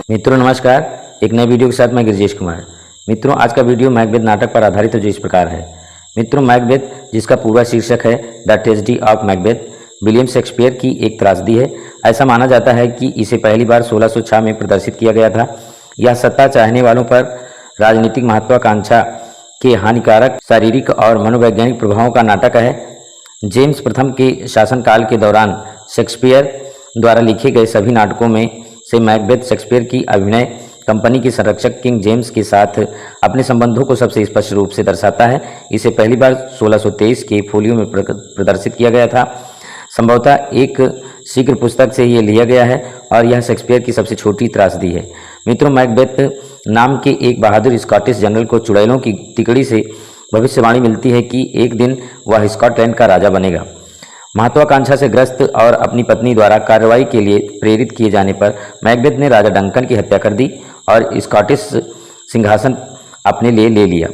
मित्रों नमस्कार। एक नए वीडियो के साथ मैं गिरजेश कुमार। मित्रों आज का वीडियो मैकबेथ नाटक पर आधारित है जो इस प्रकार है। मित्रों मैकबेथ जिसका पूरा शीर्षक है the tragedy of Macbeth, William Shakespeare की एक त्रासदी है। ऐसा माना जाता है कि इसे पहली बार 1606 में प्रदर्शित किया गया था। यह सत्ता चाहने वालों पर राजनीतिक महत्वाकांक्षा के हानिकारक शारीरिक और मनोवैज्ञानिक प्रभावों का नाटक है। जेम्स प्रथम के शासनकाल के दौरान शेक्सपियर द्वारा लिखे गए सभी नाटकों में से मैकबेथ शेक्सपियर की अभिनय कंपनी के संरक्षक किंग जेम्स के साथ अपने संबंधों को सबसे स्पष्ट रूप से दर्शाता है। इसे पहली बार 1623 के फोलियो में प्रदर्शित किया गया था। संभवतः एक शीघ्र पुस्तक से ये लिया गया है और यह शेक्सपियर की सबसे छोटी त्रासदी है। मित्रों मैकबेथ नाम के एक बहादुर स्कॉटिश जनरल को चुड़ैलों की तिकड़ी से भविष्यवाणी मिलती है कि एक दिन वह स्कॉटलैंड का राजा बनेगा। महत्वाकांक्षा से ग्रस्त और अपनी पत्नी द्वारा कार्रवाई के लिए प्रेरित किए जाने पर मैकबेथ ने राजा डंकन की हत्या कर दी और स्कॉटिश सिंहासन अपने लिए ले लिया।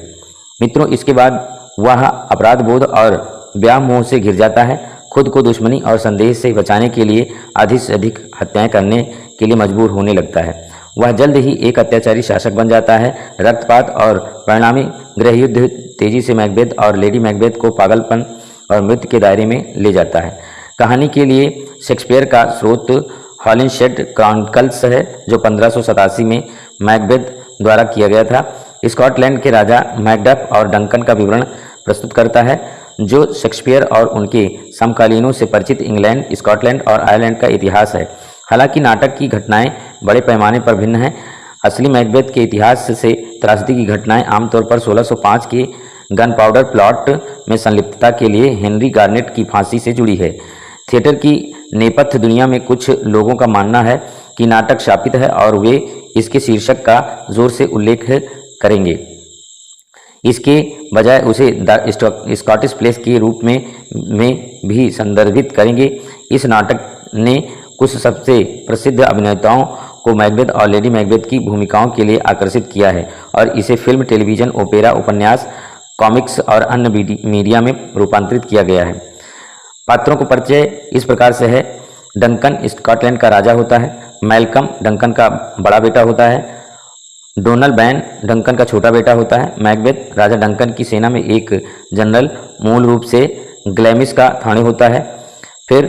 मित्रों इसके बाद वह अपराध बोध और व्याह मोह से घिर जाता है। खुद को दुश्मनी और संदेह से बचाने के लिए अधिक से अधिक हत्याएं करने के लिए मजबूर होने लगता है। वह जल्द ही एक अत्याचारी शासक बन जाता है। रक्तपात और परिणामी गृहयुद्ध तेजी से मैकबेथ और लेडी मैकबेथ को पागलपन और मृत्यु के दायरे में ले जाता है। कहानी के लिए शेक्सपियर का स्रोत हॉलिंशेड क्रॉनिकल्स है जो 1587 में मैकबेथ द्वारा किया गया था। स्कॉटलैंड के राजा मैकडफ और डंकन का विवरण प्रस्तुत करता है जो शेक्सपियर और उनके समकालीनों से परिचित इंग्लैंड, स्कॉटलैंड और आयरलैंड का इतिहास है। हालांकि नाटक की घटनाएं बड़े पैमाने पर भिन्न हैं। असली मैकबेथ के इतिहास से त्रासदी की घटनाएं आमतौर पर 1605 के गन पाउडर प्लॉट में संलिप्तता के लिए हेनरी गार्नेट की फांसी से जुड़ी है। थिएटर की नेपथ्य दुनिया में कुछ लोगों का मानना है कि नाटक शापित है और वे इसके शीर्षक का जोर से उल्लेख करेंगे, इसके बजाय उसे द स्कॉटिश प्लेस के रूप में भी संदर्भित करेंगे। इस नाटक ने कुछ सबसे प्रसिद्ध अभिनेताओं को मैकबेथ और लेडी मैकबेथ की भूमिकाओं के लिए आकर्षित किया है और इसे फिल्म, टेलीविजन, ओपेरा, उपन्यास, कॉमिक्स और अन्य मीडिया में रूपांतरित किया गया है। पात्रों को परिचय इस प्रकार से है। डंकन स्कॉटलैंड का राजा होता है। मैल्कम डंकन का बड़ा बेटा होता है। डोनल बैन डंकन का छोटा बेटा होता है। मैकबेथ राजा डंकन की सेना में एक जनरल, मूल रूप से ग्लैमिस का थाने होता है, फिर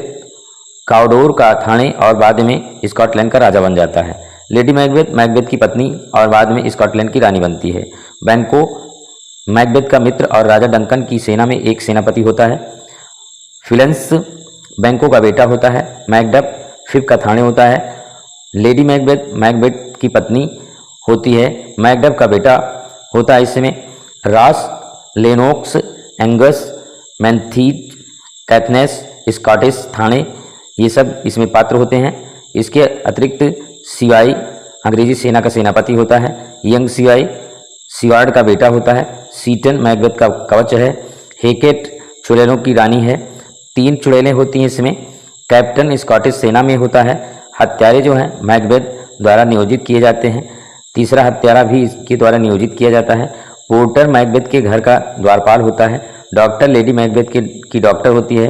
काउडोर का थाने और बाद में स्कॉटलैंड का राजा बन जाता है। लेडी मैकबेथ मैकबेथ की पत्नी और बाद में स्कॉटलैंड की रानी बनती है। बैंको मैकबेथ का मित्र और राजा डंकन की सेना में एक सेनापति होता है। फिलेंस बैंको का बेटा होता है। मैकडफ फिप का थाने होता है। लेडी मैकबेथ मैकबेथ की पत्नी होती है। मैकडफ का बेटा होता है इसमें Ross, Lennox, Angus, Menteith, Caithness, Scottish thane, ये सब इसमें पात्र होते हैं। इसके अतिरिक्त सिवाई अंग्रेजी सेना का सेनापति होता है। यंग सिवाई सिवार्ड का बेटा होता है। सीटन मैकबेथ का कवच है। हेकेट चुड़ैलों की रानी है। 3 चुड़ैलें होती हैं इसमें। कैप्टन स्कॉटिश सेना में होता है। हत्यारे जो हैं मैकबेथ द्वारा नियोजित किए जाते हैं। तीसरा हत्यारा भी इसके द्वारा नियोजित किया जाता है। पोर्टर मैकबेथ के घर का द्वारपाल होता है। डॉक्टर लेडी मैकबेथ की डॉक्टर होती है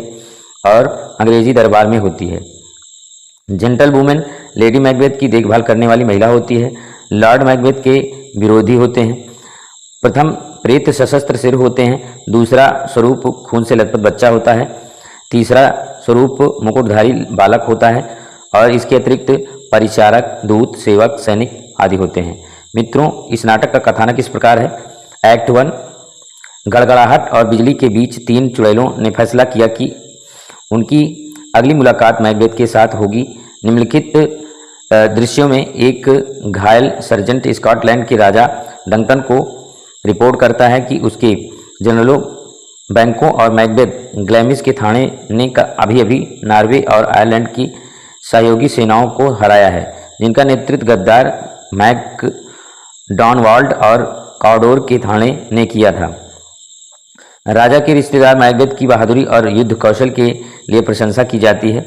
और अंग्रेजी दरबार में होती है। जेंटल वुमेन लेडी मैकबेथ की देखभाल करने वाली महिला होती है। लॉर्ड मैकबेथ के विरोधी होते हैं। प्रथम प्रेत सशस्त्र सिर होते हैं। दूसरा स्वरूप खून से लथपथ बच्चा होता है। तीसरा स्वरूप मुकुटधारी बालक होता है और इसके अतिरिक्त परिचारक, दूत, सेवक, सैनिक आदि होते हैं। मित्रों इस नाटक का कथानक इस प्रकार है। एक्ट 1 गड़गड़ाहट और बिजली के बीच 3 चुड़ैलों ने फैसला किया कि उनकी अगली मुलाकात मैकबेथ के साथ होगी। निम्नलिखित दृश्यों में एक घायल सर्जेंट स्कॉटलैंड के राजा डंकन को रिपोर्ट करता है कि उसके जनरलों बैंको और मैकबेथ ग्लैमिस के थाने ने अभी नॉर्वे और आयरलैंड की सहयोगी सेनाओं को हराया है जिनका नेतृत्व गद्दार मैक डॉनवाल्ड और काउडोर के थाने ने किया था। राजा के रिश्तेदार मैकबेथ की बहादुरी और युद्ध कौशल के लिए प्रशंसा की जाती है।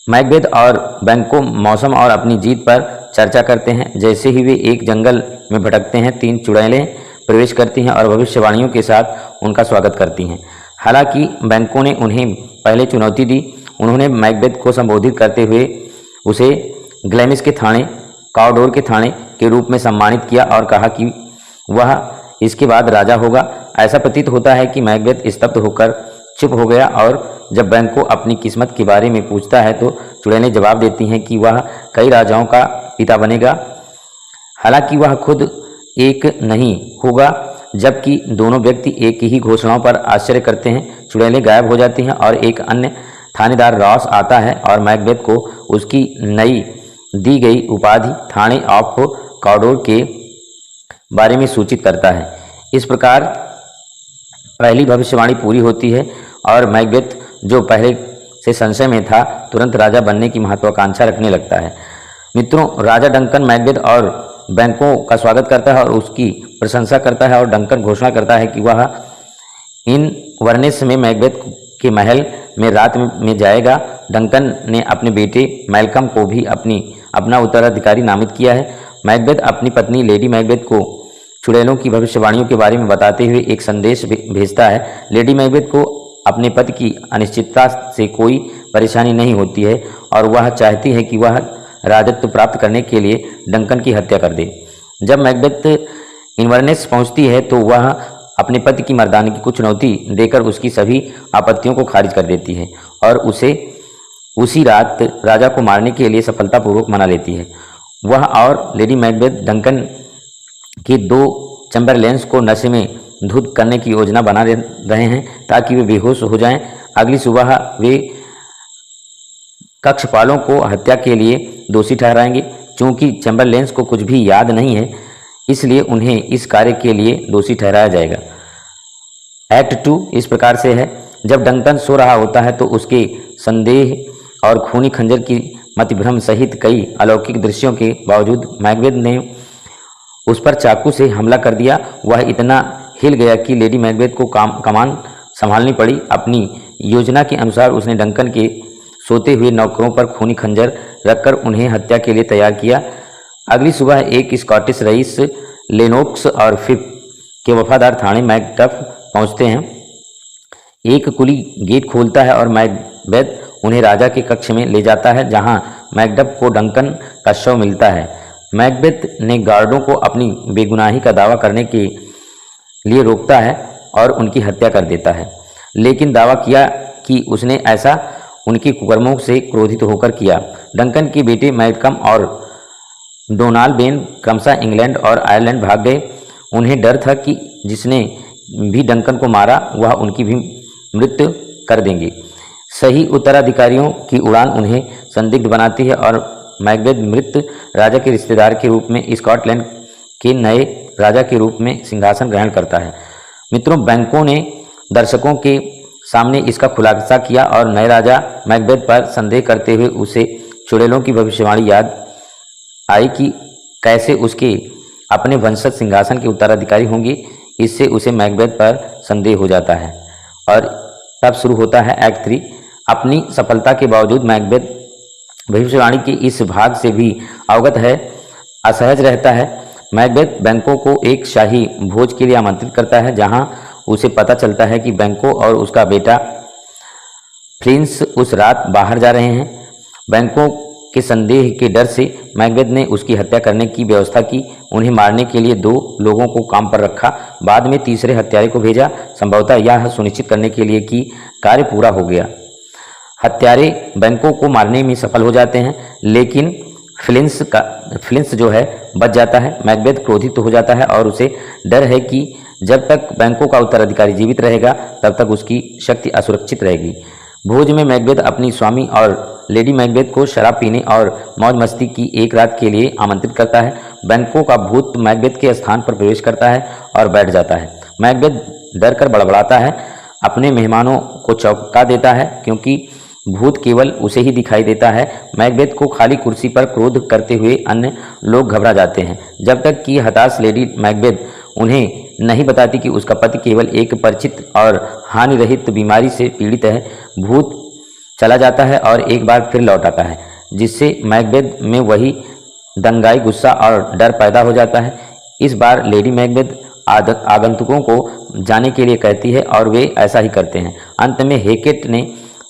मैकबेथ और बैंको मौसम और अपनी जीत पर चर्चा करते हैं। जैसे ही वे एक जंगल में भटकते हैं 3 चुड़ैलें प्रवेश करती हैं और भविष्यवाणियों के साथ उनका स्वागत करती हैं। हालांकि बैंको ने उन्हें पहले चुनौती दी। उन्होंने मैकबेथ को संबोधित करते हुए उसे ग्लैमिस के थाने कॉरिडोर के थाने के रूप में सम्मानित किया और कहा कि वह इसके बाद राजा होगा। ऐसा प्रतीत होता है कि मैकबेथ स्तब्ध होकर चुप हो गया और जब बैंको अपनी किस्मत के बारे में पूछता है तो चुड़ैलें जवाब देती हैं कि वह कई राजाओं का पिता बनेगा, हालांकि वह खुद एक नहीं होगा। जबकि दोनों व्यक्ति एक ही घोषणाओं पर आश्चर्य करते हैं, चुड़ैलें गायब हो जाती हैं और एक अन्य थानेदार रॉस आता है और मैकबेथ को उसकी नई दी गई उपाधि थाने ऑफ कॉरिडोर के बारे में सूचित करता है। इस प्रकार पहली भविष्यवाणी पूरी होती है और मैकबेथ, जो पहले से संशय में था, तुरंत राजा बनने की महत्वाकांक्षा रखने लगता है। मित्रों, राजा डंकन मैकबेथ और बैंको का स्वागत करता है और उसकी प्रशंसा करता है और डंकन घोषणा करता है कि वह इन वर्नेस में मैकबेथ के महल में रात में जाएगा। डंकन ने अपने बेटे मैल्कम को भी अपना उत्तराधिकारी नामित किया है। मैकबेथ अपनी पत्नी लेडी मैकबेथ को चुड़ैलों की भविष्यवाणियों के बारे में बताते हुए एक संदेश भेजता है। लेडी मैकबेथ को अपने पति की अनिश्चितता से कोई परेशानी नहीं होती है और वह चाहती है कि वह राजत्व प्राप्त करने के लिए डंकन की हत्या कर दे। जब मैकबेथ इन्वर्नेस पहुंचती है तो वह अपने पति की मर्दानगी को चुनौती देकर उसकी सभी आपत्तियों को खारिज कर देती है और उसे उसी रात राजा को मारने के लिए सफलतापूर्वक मना लेती है। वह और लेडी मैकबेथ डंकन के 2 चैम्बरलेन्स को नशे में धुत करने की योजना बना रहे हैं ताकि वे बेहोश हो जाएं। अगली सुबह वे कक्षपालों को हत्या के लिए दोषी ठहराएंगे। चूंकि चैम्बरलेन्स को कुछ भी याद नहीं है, इसलिए उन्हें इस कार्य के लिए दोषी ठहराया जाएगा। एक्ट 2 इस प्रकार से है। जब डंकन सो रहा होता है तो उसके संदेह और खूनी खंजर की मतिभ्रम सहित कई अलौकिक दृश्यों के बावजूद मैकबेथ ने उस पर चाकू से हमला कर दिया। वह इतना हिल गया कि लेडी मैकबेथ को कमान संभालनी पड़ी। अपनी योजना के अनुसार उसने डंकन के सोते हुए नौकरों पर खूनी खंजर रखकर उन्हें हत्या के लिए तैयार किया। अगली सुबह एक स्कॉटिश रईस लेनोक्स और फिप के वफादार थाने मैकडफ पहुंचते हैं। एक कुली गेट खोलता है और मैकबेथ उन्हें राजा के कक्ष में ले जाता है, जहां मैकडफ को डंकन का शव मिलता है। मैकबेथ ने गार्डों को अपनी बेगुनाही का दावा करने के लिए रोकता है और उनकी हत्या कर देता है, लेकिन दावा किया कि उसने ऐसा उनके कुकर्मों से क्रोधित होकर किया। डंकन के बेटे मैल्कम और डोनाल्ड बेन क्रमशः इंग्लैंड और आयरलैंड भाग गए। उन्हें डर था कि जिसने भी डंकन को मारा वह उनकी भी मृत्यु कर देंगे। सही उत्तराधिकारियों की उड़ान उन्हें संदिग्ध बनाती है और मैकबेथ मृत राजा के रिश्तेदार के रूप में स्कॉटलैंड के नए राजा के रूप में सिंहासन ग्रहण करता है। मित्रों, बैंको ने दर्शकों के सामने इसका खुलासा किया और नए राजा मैकबेथ पर संदेह करते हुए उसे चुड़ैलों की भविष्यवाणी याद आई कि कैसे उसके अपने वंशज सिंहासन के उत्तराधिकारी होंगे। इससे उसे मैकबेथ पर संदेह हो जाता है और तब शुरू होता है एक्ट 3। अपनी सफलता के बावजूद मैकबेथ भविष्यवाणी के इस भाग से भी अवगत है, असहज रहता है। मैकबेथ बैंको को एक शाही भोज के लिए आमंत्रित करता है, जहां उसे पता चलता है कि बैंको और उसका बेटा फ्लिंस उस रात बाहर जा रहे हैं। बैंको के संदेह के डर से मैकबेथ ने उसकी हत्या करने की व्यवस्था की। उन्हें मारने के लिए 2 लोगों को काम पर रखा, बाद में तीसरे हत्यारे को भेजा, संभवतः यह सुनिश्चित करने के लिए कि कार्य पूरा हो गया। हत्यारे बैंको को मारने में सफल हो जाते हैं, लेकिन फ्लिंस जो है बच जाता है। मैकबेथ क्रोधित हो जाता है और उसे डर है कि जब तक बैंको का उत्तराधिकारी जीवित रहेगा तब तक उसकी शक्ति असुरक्षित रहेगी। भोज में मैकबेथ अपनी स्वामी और लेडी मैकबेथ को शराब पीने और मौज मस्ती की एक रात के लिए आमंत्रित करता है। बैंको का भूत मैकबेथ के स्थान पर प्रवेश करता है और बैठ जाता है। मैकबेथ डर कर बड़बड़ाता है, अपने मेहमानों को चौंका देता है क्योंकि भूत केवल उसे ही दिखाई देता है। मैकबेथ को खाली कुर्सी पर क्रोध करते हुए अन्य लोग घबरा जाते हैं, जब तक कि हताश लेडी मैकबेथ उन्हें नहीं बताती कि उसका पति केवल एक परिचित और हानि रहित बीमारी से पीड़ित है। भूत चला जाता है और एक बार फिर लौट आता है, जिससे मैकबेथ में वही दंगाई गुस्सा और डर पैदा हो जाता है। इस बार लेडी मैकबेथ आगंतुकों को जाने के लिए कहती है और वे ऐसा ही करते हैं। अंत में हेकेट ने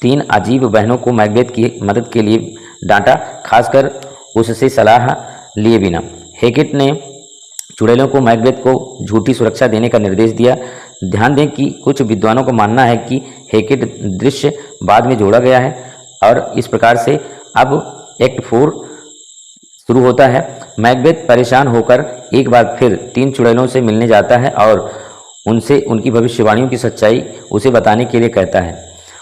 3 अजीब बहनों को मैकबेथ की मदद के लिए डांटा, खासकर उससे सलाह लिए बिना। हैकेट ने चुड़ैलों को मैकबेथ को झूठी सुरक्षा देने का निर्देश दिया। ध्यान दें कि कुछ विद्वानों का मानना है कि हैकेट दृश्य बाद में जोड़ा गया है और इस प्रकार से अब एक्ट 4 शुरू होता है। मैकबेथ परेशान होकर एक बार फिर 3 चुड़ैलों से मिलने जाता है और उनसे उनकी भविष्यवाणियों की सच्चाई उसे बताने के लिए कहता है।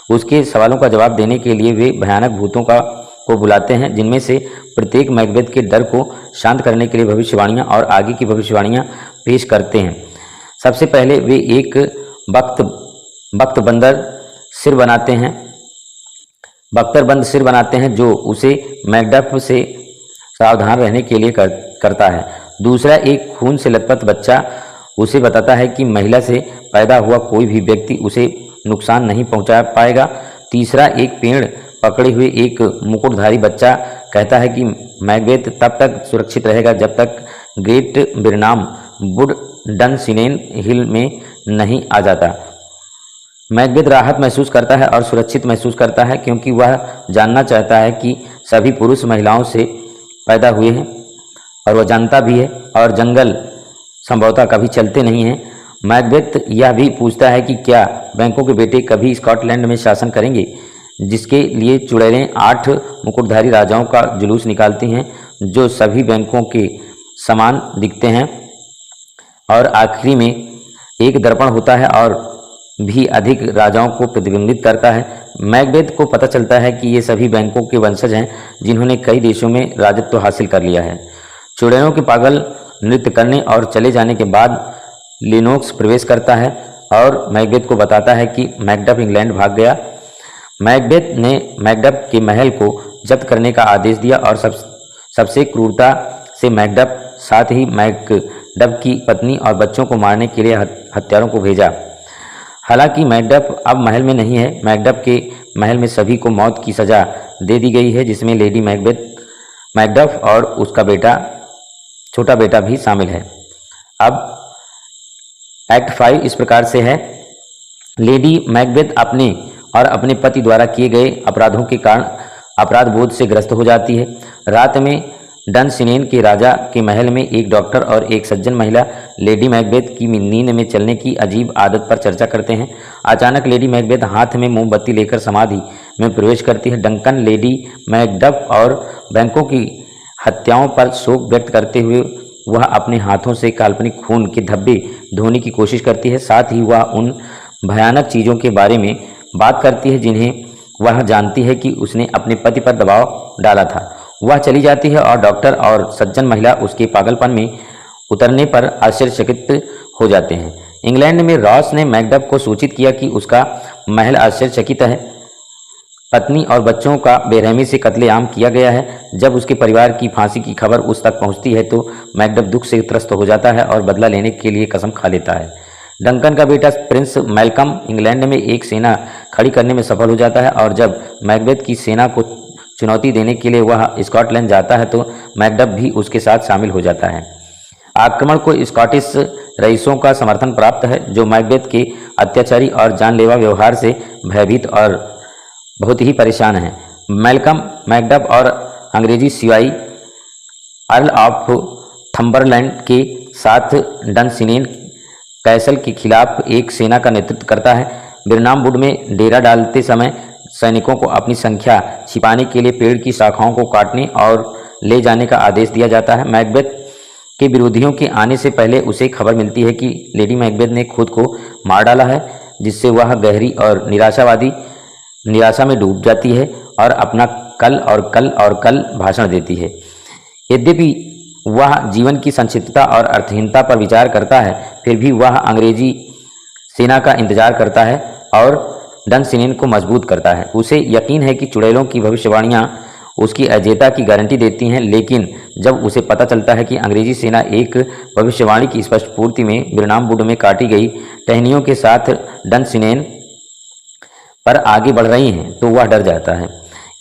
उसके सवालों का जवाब देने के लिए वे भयानक भूतों को बुलाते हैं, जिनमें से प्रत्येक मैकबेथ के डर को शांत करने के लिए भविष्यवाणियां और आगे की भविष्यवाणियां पेश करते हैं। सबसे पहले वे एक बख्त बंदर सिर बनाते हैं जो उसे मैकडफ से सावधान रहने के लिए करता है। दूसरा एक खून से लथपथ बच्चा उसे बताता है कि महिला से पैदा हुआ कोई भी व्यक्ति उसे नुकसान नहीं पहुंचा पाएगा। तीसरा एक पेड़ पकड़े हुए एक मुकुटधारी बच्चा कहता है कि मैकबेथ तब तक सुरक्षित रहेगा जब तक ग्रेट बिरनाम वुड डनसिनेन हिल में नहीं आ जाता। मैकबेथ राहत महसूस करता है और सुरक्षित महसूस करता है क्योंकि वह जानना चाहता है कि सभी पुरुष महिलाओं से पैदा हुए हैं और वह जानता भी है और जंगल संभवतः कभी चलते नहीं हैं। मैकबेथ यह भी पूछता है कि क्या बैंकों के बेटे कभी स्कॉटलैंड में शासन करेंगे, जिसके लिए चुड़ैलें 8 मुकुटधारी राजाओं का जुलूस निकालती हैं जो सभी बैंकों के समान दिखते हैं और आखिरी में एक दर्पण होता है और भी अधिक राजाओं को प्रतिबिंबित करता है। मैकबेथ को पता चलता है कि ये सभी बैंकों के वंशज हैं जिन्होंने कई देशों में राजत्व हासिल कर लिया है। चुड़ैलों के पागल नृत्य करने और चले जाने के बाद लिनोक्स प्रवेश करता है और मैकबेथ को बताता है कि मैकडफ इंग्लैंड भाग गया। मैकबेथ ने मैकडफ के महल को जब्त करने का आदेश दिया और सबसे क्रूरता से मैकडफ साथ ही मैकडफ की पत्नी और बच्चों को मारने के लिए हत्यारों को भेजा। हालांकि मैकडफ अब महल में नहीं है। मैकडफ के महल में सभी को मौत की सज़ा दे दी गई है, जिसमें लेडी मैकडफ और उसका छोटा बेटा भी शामिल है। अब एक्ट 5 इस प्रकार से है। लेडी मैकबेथ अपने और अपने पति द्वारा किए गए अपराधों के कारण अपराध बोध से ग्रस्त हो जाती है। रात में डनसिनेन के राजा के महल में एक डॉक्टर और एक सज्जन महिला लेडी मैकबेथ की नींद में चलने की अजीब आदत पर चर्चा करते हैं। अचानक लेडी मैकबेथ हाथ में मोमबत्ती लेकर समाधि में प्रवेश करती है। डंकन लेडी मैकडफ और बैंकों की हत्याओं पर शोक व्यक्त करते हुए वह अपने हाथों से काल्पनिक खून के धब्बे धोने की कोशिश करती है। साथ ही वह उन भयानक चीज़ों के बारे में बात करती है जिन्हें वह जानती है कि उसने अपने पति पर दबाव डाला था। वह चली जाती है और डॉक्टर और सज्जन महिला उसके पागलपन में उतरने पर आश्चर्यचकित हो जाते हैं। इंग्लैंड में रॉस ने मैकडफ को सूचित किया कि उसका महल आश्चर्यचकित है। पत्नी और बच्चों का बेरहमी से कत्लेआम किया गया है। जब उसके परिवार की फांसी की खबर उस तक पहुंचती है तो मैकडफ दुख से त्रस्त हो जाता है और बदला लेने के लिए कसम खा लेता है। डंकन का बेटा प्रिंस मैल्कम इंग्लैंड में एक सेना खड़ी करने में सफल हो जाता है और जब मैकबेथ की सेना को चुनौती देने के लिए वह स्कॉटलैंड जाता है तो मैकडफ भी उसके साथ शामिल हो जाता है। आक्रमण को स्कॉटिश रईसों का समर्थन प्राप्त है जो मैकबेथ के अत्याचारी और जानलेवा व्यवहार से भयभीत और बहुत ही परेशान हैं। मैल्कम मैकडफ और अंग्रेजी सिवाई अर्ल ऑफ थंबरलैंड के साथ डनसिनेन कैसल के खिलाफ एक सेना का नेतृत्व करता है। बिरनाम वुड में डेरा डालते समय सैनिकों को अपनी संख्या छिपाने के लिए पेड़ की शाखाओं को काटने और ले जाने का आदेश दिया जाता है। मैकबेथ के विरोधियों के आने से पहले उसे खबर मिलती है कि लेडी मैकबेथ ने खुद को मार डाला है, जिससे वह गहरी और निराशा में डूब जाती है और अपना कल भाषण देती है। यद्यपि वह जीवन की संक्षिप्तता और अर्थहीनता पर विचार करता है, फिर भी वह अंग्रेजी सेना का इंतजार करता है और डनसिनेन को मजबूत करता है। उसे यकीन है कि चुड़ैलों की भविष्यवाणियां उसकी अजेयता की गारंटी देती हैं, लेकिन जब उसे पता चलता है कि अंग्रेजी सेना एक भविष्यवाणी की स्पष्ट पूर्ति में बिरनाम वुड में काटी गई टहनियों के साथ डनसिनेन पर आगे बढ़ रही हैं तो वह डर जाता है।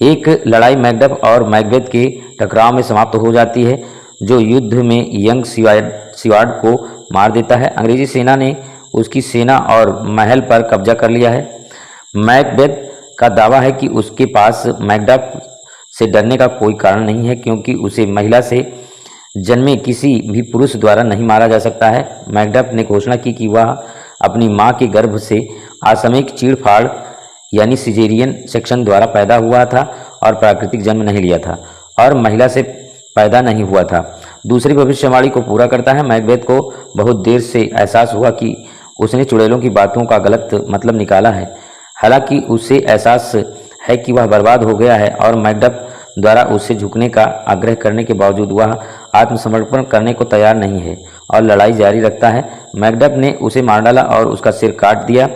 एक लड़ाई मैकडफ और मैकबेथ के टकराव में समाप्त हो जाती है जो युद्ध में यंग सिवार्ड को मार देता है। अंग्रेजी सेना ने उसकी सेना और महल पर कब्जा कर लिया है। मैकबेथ का दावा है कि उसके पास मैकडफ से डरने का कोई कारण नहीं है क्योंकि उसे महिला से जन्मे किसी भी पुरुष द्वारा नहीं मारा जा सकता है। मैकडफ ने घोषणा की कि वह अपनी मां के गर्भ से आकस्मिक चीड़-फाड़ यानी सिजेरियन सेक्शन द्वारा पैदा हुआ था और प्राकृतिक जन्म नहीं लिया था और महिला से पैदा नहीं हुआ था। दूसरी भविष्यवाणी को पूरा करता है। मैकबेथ को बहुत देर से एहसास हुआ कि उसने चुड़ैलों की बातों का गलत मतलब निकाला है। हालांकि उसे एहसास है कि वह बर्बाद हो गया है और मैकडफ द्वारा उसे झुकने का आग्रह करने के बावजूद वह आत्मसमर्पण करने को तैयार नहीं है और लड़ाई जारी रखता है। मैकडफ ने उसे मार डाला और उसका सिर काट दिया।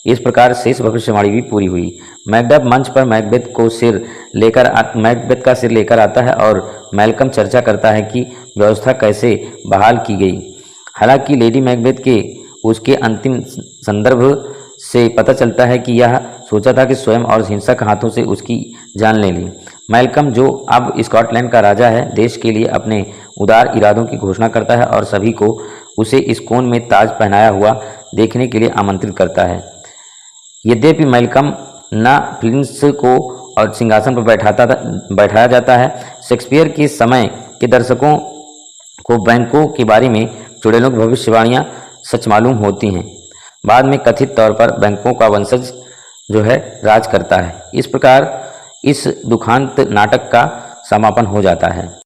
इस प्रकार शेष भविष्यवाणी भी पूरी हुई। मैकडफ मंच पर मैकबेथ का सिर लेकर आता है और मैल्कम चर्चा करता है कि व्यवस्था कैसे बहाल की गई। हालांकि लेडी मैकबेथ के उसके अंतिम संदर्भ से पता चलता है कि यह सोचा था कि स्वयं और हिंसक हाथों से उसकी जान ले ली। मैल्कम, जो अब स्कॉटलैंड का राजा है, देश के लिए अपने उदार इरादों की घोषणा करता है और सभी को उसे इस कोन में ताज पहनाया हुआ देखने के लिए आमंत्रित करता है। यद्यपि मैल्कम न प्रिंस को और सिंहासन पर बैठाया जाता है। शेक्सपियर के समय के दर्शकों को बैंकों के बारे में चुड़ैलों की भविष्यवाणियाँ सच मालूम होती हैं। बाद में कथित तौर पर बैंकों का वंशज जो है राज करता है। इस प्रकार इस दुखांत नाटक का समापन हो जाता है।